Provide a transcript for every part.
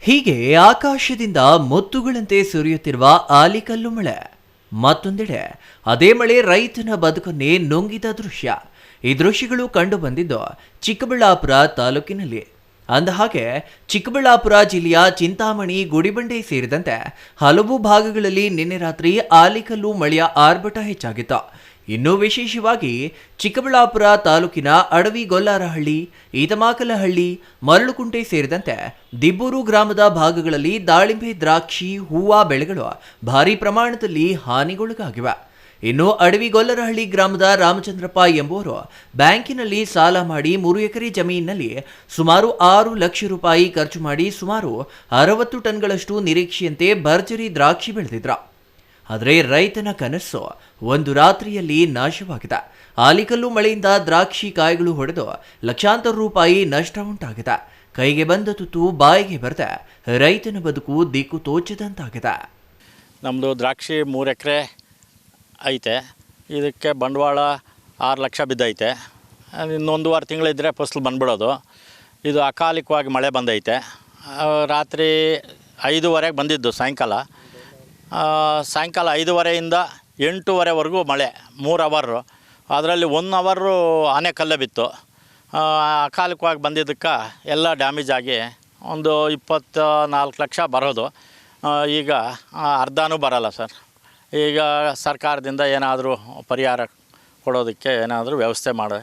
ಹೀಗೆ ಆಕಾಶದಿಂದ ಮುತ್ತುಗಳಂತೆ ಸುರಿಯುತ್ತಿರುವ ಆಲಿಕಲ್ಲು ಮಳೆ. ಮತ್ತೊಂದೆಡೆ ಅದೇ ಮಳೆ ರೈತನ ಬದುಕನ್ನೇ ನುಂಗಿದ ದೃಶ್ಯ. ಈ ದೃಶ್ಯಗಳು ಕಂಡು ಬಂದಿದ್ದು ಚಿಕ್ಕಬಳ್ಳಾಪುರ ತಾಲೂಕಿನಲ್ಲಿ. ಅಂದಹಾಗೆ ಚಿಕ್ಕಬಳ್ಳಾಪುರ ಜಿಲ್ಲೆಯ ಚಿಂತಾಮಣಿ, ಗುಡಿಬಂಡೆ ಸೇರಿದಂತೆ ಹಲವು ಭಾಗಗಳಲ್ಲಿ ನಿನ್ನೆ ರಾತ್ರಿ ಆಲಿಕಲ್ಲು ಮಳೆಯ ಆರ್ಭಟ ಹೆಚ್ಚಾಗಿತ್ತು. ಇನ್ನೂ ವಿಶೇಷವಾಗಿ ಚಿಕ್ಕಬಳ್ಳಾಪುರ ತಾಲೂಕಿನ ಅಡವಿಗೊಲ್ಲಾರಹಳ್ಳಿ, ಈತಮಾಕಲಹಳ್ಳಿ, ಮರಳುಕುಂಟೆ ಸೇರಿದಂತೆ ದಿಬ್ಬೂರು ಗ್ರಾಮದ ಭಾಗಗಳಲ್ಲಿ ದಾಳಿಂಬೆ, ದ್ರಾಕ್ಷಿ, ಹೂವಾ ಬೆಳೆಗಳು ಭಾರೀ ಪ್ರಮಾಣದಲ್ಲಿ ಹಾನಿಗೊಳಗಾಗಿವೆ. ಇನ್ನು ಅಡವಿಗೊಲ್ಲರಹಳ್ಳಿ ಗ್ರಾಮದ ರಾಮಚಂದ್ರಪ್ಪ ಎಂಬುವರು ಬ್ಯಾಂಕಿನಲ್ಲಿ ಸಾಲ ಮಾಡಿ 3 ಎಕರೆ ಜಮೀನಿನಲ್ಲಿ ಸುಮಾರು 6 ಲಕ್ಷ ರೂಪಾಯಿ ಖರ್ಚು ಮಾಡಿ ಸುಮಾರು 60 ಟನ್ಗಳಷ್ಟು ನಿರೀಕ್ಷೆಯಂತೆ ಭರ್ಜರಿ ದ್ರಾಕ್ಷಿ ಬೆಳೆದಿದ್ರು. ಆದರೆ ರೈತನ ಕನಸು ಒಂದು ರಾತ್ರಿಯಲ್ಲಿ ನಾಶವಾಗಿದೆ. ಆಲಿಕಲ್ಲು ಮಳೆಯಿಂದ ದ್ರಾಕ್ಷಿ ಕಾಯಿಗಳು ಹೊಡೆದು ಲಕ್ಷಾಂತರ ರೂಪಾಯಿ ನಷ್ಟ ಉಂಟಾಗಿದೆ. ಕೈಗೆ ಬಂದ ತುತ್ತು ಬಾಯಿಗೆ ಬರದೆ ರೈತನ ಬದುಕು ದಿಕ್ಕು ತೋಚದಂತಾಗಿದೆ. ನಮ್ಮದು ದ್ರಾಕ್ಷಿ 3 ಎಕರೆ ಐತೆ. ಇದಕ್ಕೆ ಬಂಡವಾಳ 6 ಲಕ್ಷ ಬಿದ್ದೈತೆ. ಇನ್ನೊಂದೂವರೆ ತಿಂಗಳಿದ್ದರೆ ಫಸಲು ಬಂದ್ಬಿಡೋದು. ಇದು ಅಕಾಲಿಕವಾಗಿ ಮಳೆ ಬಂದೈತೆ. ರಾತ್ರಿ 5:30ಗೆ ಬಂದಿದ್ದು ಸಾಯಂಕಾಲ 5:30ಇಂದ 8:30ವರೆಗೂ ಮಳೆ, 3 ಅವರ್ರು. ಅದರಲ್ಲಿ 1 ಅವರು ಆನೆಕಲ್ಲೇ ಬಿತ್ತು. ಅಕಾಲಿಕವಾಗಿ ಬಂದಿದ್ದಕ್ಕೆ ಎಲ್ಲ ಡ್ಯಾಮೇಜ್ ಆಗಿ ಒಂದು 24 ಲಕ್ಷ ಬರೋದು. ಈಗ ಅರ್ಧನೂ ಬರಲ್ಲ ಸರ್. ಈಗ ಸರ್ಕಾರದಿಂದ ಏನಾದರೂ ಪರಿಹಾರ ಕೊಡೋದಕ್ಕೆ ಏನಾದರೂ ವ್ಯವಸ್ಥೆ ಮಾಡಿ.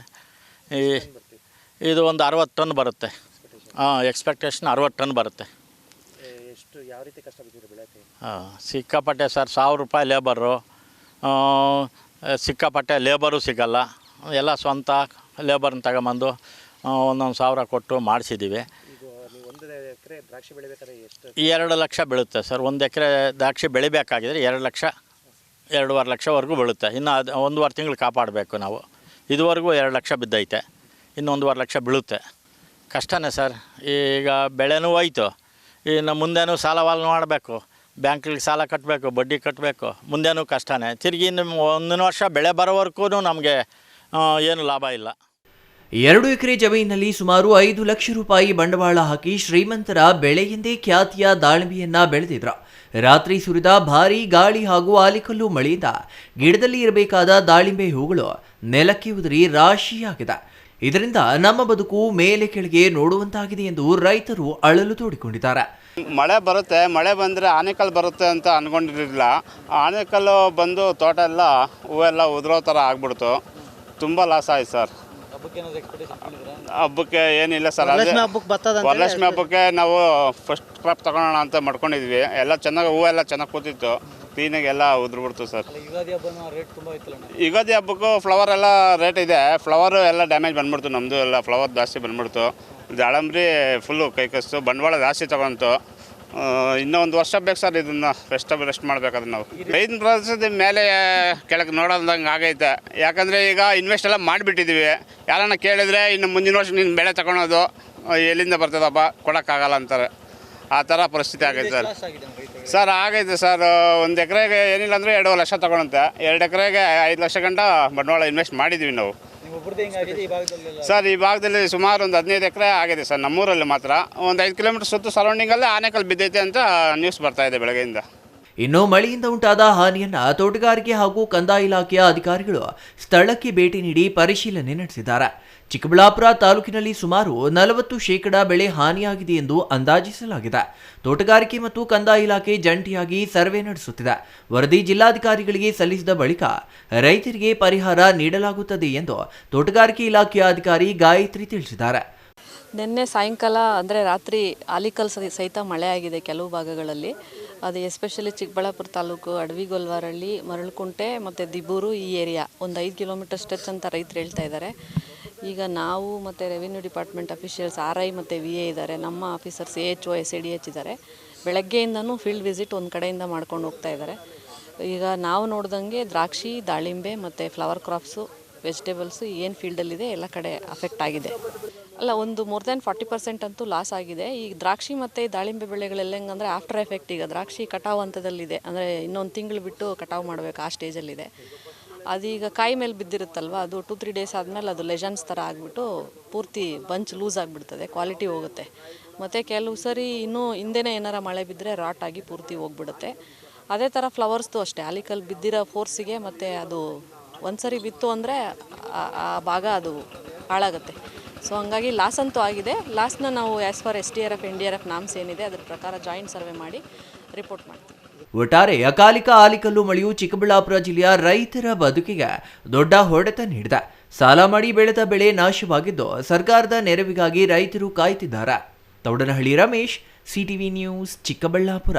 ಇದು ಒಂದು 60 ಟನ್ ಬರುತ್ತೆ. ಎಕ್ಸ್ಪೆಕ್ಟೇಷನ್ 60 ಟನ್ ಬರುತ್ತೆ. ಯಾವ ರೀತಿ ಕಷ್ಟ ಬಿದ್ದಿದೆ ಬೆಳೆಯೋಕ್ಕೆ? ಸಿಕ್ಕಾಪಟ್ಟೆ ಸರ್. 1000 ರೂಪಾಯಿ ಲೇಬರು, ಸಿಕ್ಕಾಪಟ್ಟೆ ಲೇಬರು ಸಿಗಲ್ಲ. ಎಲ್ಲ ಸ್ವಂತ ಲೇಬರ್ನ ತಗೊಂಬಂದು 1,000 ಕೊಟ್ಟು ಮಾಡಿಸಿದ್ದೀವಿ. ಒಂದು ಎಕರೆ ದ್ರಾಕ್ಷಿ ಬೆಳಿಬೇಕಾದ್ರೆ ಎಷ್ಟು? 2 ಲಕ್ಷ ಬೀಳುತ್ತೆ ಸರ್. 1 ಎಕರೆ ದ್ರಾಕ್ಷಿ ಬೆಳಿಬೇಕಾಗಿದ್ರೆ 2 ಲಕ್ಷ 2.5 ಲಕ್ಷವರೆಗೂ ಬೀಳುತ್ತೆ. ಇನ್ನು 1.5 ತಿಂಗಳು ಕಾಪಾಡಬೇಕು ನಾವು. ಇದುವರೆಗೂ 2 ಲಕ್ಷ ಬಿದ್ದೈತೆ. ಇನ್ನು 1.5 ಲಕ್ಷ ಬೀಳುತ್ತೆ. ಕಷ್ಟನೇ ಸರ್. ಈಗ ಬೆಳೆನೂ ಹೋಯ್ತು. ಇನ್ನು ಮುಂದೇನೂ ಸಾಲವಾಲ್ ಮಾಡಬೇಕು, ಬ್ಯಾಂಕ್ಗಳಿಗೆ ಸಾಲ ಕಟ್ಟಬೇಕು, ಬಡ್ಡಿ ಕಟ್ಟಬೇಕು. ಮುಂದೇನೂ ಕಷ್ಟನೇ. ತಿರುಗಿ ಇನ್ನು ಮುಂದಿನ ವರ್ಷ ಬೆಳೆ ಬರೋವರೆಗೂ ನಮಗೆ ಏನು ಲಾಭ ಇಲ್ಲ. 2 ಎಕರೆ ಜಮೀನಿನಲ್ಲಿ ಸುಮಾರು 5 ಲಕ್ಷ ರೂಪಾಯಿ ಬಂಡವಾಳ ಹಾಕಿ ಶ್ರೀಮಂತರ ಬೆಳೆ ಎಂದೇ ಖ್ಯಾತಿಯ ದಾಳಿಂಬೆಯನ್ನ ಬೆಳೆದಿದ್ರು. ರಾತ್ರಿ ಸುರಿದ ಭಾರೀ ಗಾಳಿ ಹಾಗೂ ಆಲಿಕಲ್ಲು ಮಳೆಯಿಂದ ಗಿಡದಲ್ಲಿ ಇರಬೇಕಾದ ದಾಳಿಂಬೆ ಹೂಗಳು ನೆಲಕ್ಕೆ ಉದುರಿ ರಾಶಿಯಾಗಿದೆ. ಇದರಿಂದ ನಮ್ಮ ಬದುಕು ಮೇಲೆ ಕೆಳಗೆ ನೋಡುವಂತಾಗಿದೆ ಎಂದು ರೈತರು ಅಳಲು ತೋಡಿಕೊಂಡಿದ್ದಾರೆ. ಮಳೆ ಬರುತ್ತೆ, ಮಳೆ ಬಂದರೆ ಆನೆಕಲ್ಲು ಬರುತ್ತೆ ಅಂತ ಅಂದ್ಕೊಂಡಿರಲಿಲ್ಲ. ಆನೆಕಲ್ಲು ಬಂದು ತೋಟ ಎಲ್ಲ ಹೂವೆಲ್ಲ ಉದುರೋ ಥರ ಆಗ್ಬಿಡ್ತು. ತುಂಬ ಲಾಸ್ ಆಯ್ತು ಸರ್. ಹಬ್ಬಕ್ಕೆ ಏನಿಲ್ಲ ಸರ್. ವರಲಕ್ಷ್ಮಿ ಹಬ್ಬಕ್ಕೆ ನಾವು ಫಸ್ಟ್ ಕ್ರಾಪ್ ತಗೊಳ್ಳೋಣ ಅಂತ ಮಾಡ್ಕೊಂಡಿದ್ವಿ. ಎಲ್ಲ ಚೆನ್ನಾಗಿ ಹೂವೆಲ್ಲ ಚೆನ್ನಾಗಿ ಕೂತಿತ್ತು. ಕ್ಲೀನಾಗಿ ಎಲ್ಲ ಉದ್ರುಬಿಡ್ತು ಸರ್. ಯುಗಾದಿ ಹಬ್ಬಕ್ಕೂ ಫ್ಲವರ್ ಎಲ್ಲ ರೇಟ್ ಇದೆ. ಫ್ಲವರು ಎಲ್ಲ ಡ್ಯಾಮೇಜ್ ಬಂದ್ಬಿಡ್ತು. ನಮ್ಮದು ಎಲ್ಲ ಫ್ಲವರ್ ಜಾಸ್ತಿ ಬಂದ್ಬಿಡ್ತು. ದಾಳಂಬ್ರಿ ಫುಲ್ಲು ಕೈಕಸ್ತು, ಬಂಡವಾಳ ಜಾಸ್ತಿ ತಗೊಂತು. ಇನ್ನೂ 1 ವರ್ಷ ಬೇಕು ಸರ್. ಇದನ್ನು ರೆಸ್ಟ್ ಮಾಡಬೇಕಾದ್ರೆ ನಾವು ರೈತನ ಪ್ರದೇಶದ ಮೇಲೆ ಕೆಳಗೆ ನೋಡೋದಂಗೆ ಆಗೈತೆ. ಯಾಕಂದರೆ ಈಗ ಇನ್ವೆಸ್ಟ್ ಎಲ್ಲ ಮಾಡಿಬಿಟ್ಟಿದ್ದೀವಿ. ಯಾರನ್ನ ಕೇಳಿದರೆ ಇನ್ನು ಮುಂದಿನ ವರ್ಷ ನೀನು ಬೆಳೆ ತಗೊಳೋದು ಎಲ್ಲಿಂದ ಬರ್ತದಪ್ಪ, ಕೊಡೋಕ್ಕಾಗಲ್ಲ ಅಂತಾರೆ. ಆ ಥರ ಪರಿಸ್ಥಿತಿ ಆಗೈತೆ ಸರ್. ಸರ್ ಆಗೈತೆ ಸರ್. 1 ಎಕರೆಗೆ ಏನಿಲ್ಲ ಅಂದರೆ 2 ಲಕ್ಷ ತಗೊಳುತ್ತೆ. 2 ಎಕರೆಗೆ 5 ಲಕ್ಷ ಗಂಟ ಬಂಡವಾಳ ಇನ್ವೆಸ್ಟ್ ಮಾಡಿದ್ದೀವಿ ನಾವು ಸರ್. ಈ ಭಾಗದಲ್ಲಿ ಸುಮಾರು ಒಂದು 15 ಎಕರೆ ಆಗಿದೆ ಸರ್. ನಮ್ಮೂರಲ್ಲಿ ಮಾತ್ರ ಒಂದು 5 ಕಿಲೋಮೀಟರ್ ಸುತ್ತು ಸರೌಂಡಿಂಗಲ್ಲೇ ಆನೆಕಲ್ಲು ಬಿದ್ದೈತೆ ಅಂತ ನ್ಯೂಸ್ ಬರ್ತಾ ಇದೆ ಬೆಳಗ್ಗೆಯಿಂದ. ಇನ್ನು ಮಳೆಯಿಂದ ಉಂಟಾದ ಹಾನಿಯನ್ನ ತೋಟಗಾರಿಕೆ ಹಾಗೂ ಕಂದಾಯ ಇಲಾಖೆಯ ಅಧಿಕಾರಿಗಳು ಸ್ಥಳಕ್ಕೆ ಭೇಟಿ ನೀಡಿ ಪರಿಶೀಲನೆ ನಡೆಸಿದ್ದಾರೆ. ಚಿಕ್ಕಬಳ್ಳಾಪುರ ತಾಲೂಕಿನಲ್ಲಿ ಸುಮಾರು 40% ಬೆಳೆ ಹಾನಿಯಾಗಿದೆ ಎಂದು ಅಂದಾಜಿಸಲಾಗಿದೆ. ತೋಟಗಾರಿಕೆ ಮತ್ತು ಕಂದಾಯ ಇಲಾಖೆ ಜಂಟಿಯಾಗಿ ಸರ್ವೆ ನಡೆಸುತ್ತಿದೆ. ವರದಿ ಜಿಲ್ಲಾಧಿಕಾರಿಗಳಿಗೆ ಸಲ್ಲಿಸಿದ ಬಳಿಕ ರೈತರಿಗೆ ಪರಿಹಾರ ನೀಡಲಾಗುತ್ತದೆ ಎಂದು ತೋಟಗಾರಿಕೆ ಇಲಾಖೆಯ ಅಧಿಕಾರಿ ಗಾಯತ್ರಿ ತಿಳಿಸಿದ್ದಾರೆ. ನಿನ್ನೆ ಸಾಯಂಕಾಲ ಅಂದರೆ ರಾತ್ರಿ ಆಲಿಕಲ್ ಸಹಿತ ಮಳೆ ಆಗಿದೆ ಕೆಲವು ಭಾಗಗಳಲ್ಲಿ. ಅದು ಎಸ್ಪೆಷಲಿ ಚಿಕ್ಕಬಳ್ಳಾಪುರ ತಾಲೂಕು ಅಡವಿಗೊಲ್ಲಾರಹಳ್ಳಿ, ಮರಳುಕುಂಟೆ ಮತ್ತು ದಿಬ್ಬೂರು ಈ ಏರಿಯಾ ಒಂದು 5 ಕಿಲೋಮೀಟರ್ ಸ್ಟ್ರೆಚ್ ಅಂತ ರೈತರು ಹೇಳ್ತಾ ಇದ್ದಾರೆ. ಈಗ ನಾವು ಮತ್ತು ರೆವಿನ್ಯೂ ಡಿಪಾರ್ಟ್ಮೆಂಟ್ ಅಫಿಷಿಯಲ್ಸ್ RI ಮತ್ತು VA ಇದ್ದಾರೆ. ನಮ್ಮ ಆಫೀಸರ್ಸ್ AHO SADH ಇದ್ದಾರೆ. ಬೆಳಗ್ಗೆಯಿಂದನೂ ಫೀಲ್ಡ್ ವಿಸಿಟ್ ಒಂದು ಕಡೆಯಿಂದ ಮಾಡ್ಕೊಂಡು ಹೋಗ್ತಾ ಇದ್ದಾರೆ. ಈಗ ನಾವು ನೋಡ್ದಂಗೆ ದ್ರಾಕ್ಷಿ, ದಾಳಿಂಬೆ ಮತ್ತು ಫ್ಲವರ್ ಕ್ರಾಪ್ಸು, ವೆಜಿಟೇಬಲ್ಸು ಏನು ಫೀಲ್ಡಲ್ಲಿದೆ ಎಲ್ಲ ಕಡೆ ಅಫೆಕ್ಟ್ ಆಗಿದೆ. ಅಲ್ಲ, ಒಂದು ಮೋರ್ ದ್ಯಾನ್ 40% ಅಂತೂ ಲಾಸ್ ಆಗಿದೆ. ಈ ದ್ರಾಕ್ಷಿ ಮತ್ತು ದಾಳಿಂಬೆ ಬೆಳೆಗಳೆಲ್ಲ ಹೆಂಗಂದರೆ ಆಫ್ಟರ್ ಎಫೆಕ್ಟ್. ಈಗ ದ್ರಾಕ್ಷಿ ಕಟಾವು ಹಂತದಲ್ಲಿದೆ, ಅಂದರೆ ಇನ್ನೊಂದು ತಿಂಗಳು ಬಿಟ್ಟು ಕಟಾವು ಮಾಡಬೇಕು, ಆ ಸ್ಟೇಜಲ್ಲಿದೆ. ಅದೀಗ ಕಾಯಿ ಮೇಲೆ ಬಿದ್ದಿರುತ್ತಲ್ವ, ಅದು 2-3 ಡೇಸ್ ಆದಮೇಲೆ ಅದು ಲೆಜನ್ಸ್ ಥರ ಆಗಿಬಿಟ್ಟು ಪೂರ್ತಿ ಬಂಚ್ ಲೂಸ್ ಆಗಿಬಿಡ್ತದೆ, ಕ್ವಾಲಿಟಿ ಹೋಗುತ್ತೆ. ಮತ್ತು ಕೆಲವು ಸರಿ ಇನ್ನೂ ಹಿಂದೆನೇ ಏನಾರ ಮಳೆ ಬಿದ್ದರೆ ರಾಟ್ ಆಗಿ ಪೂರ್ತಿ ಹೋಗ್ಬಿಡುತ್ತೆ. ಅದೇ ಥರ ಫ್ಲವರ್ಸ್ದು ಅಷ್ಟೇ, ಆಲಿಕಲ್ ಬಿದ್ದಿರೋ ಫೋರ್ಸಿಗೆ ಮತ್ತು ಅದು ಒಂದು ಸರಿ ಬಿತ್ತು ಅಂದರೆ ಆ ಭಾಗ ಅದು ಹಾಳಾಗುತ್ತೆ. ಸೊ ಹಂಗಾಗಿ ಲಾಸ್ ಅಂತೂ ಆಗಿದೆ. ಲಾಸ್ನ ನಾವು as for SDRF NDRF norms ಏನಿದೆ ಅದ್ರ ಪ್ರಕಾರ ಜಾಯಿಂಟ್ ಸರ್ವೆ ಮಾಡಿ ರಿಪೋರ್ಟ್ ಮಾಡ್ತೀವಿ. ಒಟ್ಟಾರೆ ಅಕಾಲಿಕ ಆಲಿಕಲ್ಲು ಮಳೆಯು ಚಿಕ್ಕಬಳ್ಳಾಪುರ ಜಿಲ್ಲೆಯ ರೈತರ ಬದುಕಿಗೆ ದೊಡ್ಡ ಹೊಡೆತ ನೀಡಿದೆ. ಸಾಲ ಮಾಡಿ ಬೆಳೆದ ಬೆಳೆ ನಾಶವಾಗಿದ್ದು ಸರ್ಕಾರದ ನೆರವಿಗಾಗಿ ರೈತರು ಕಾಯ್ತಿದ್ದಾರೆ. Thoudanahalli Ramesh, CTV news, Chikkaballapur.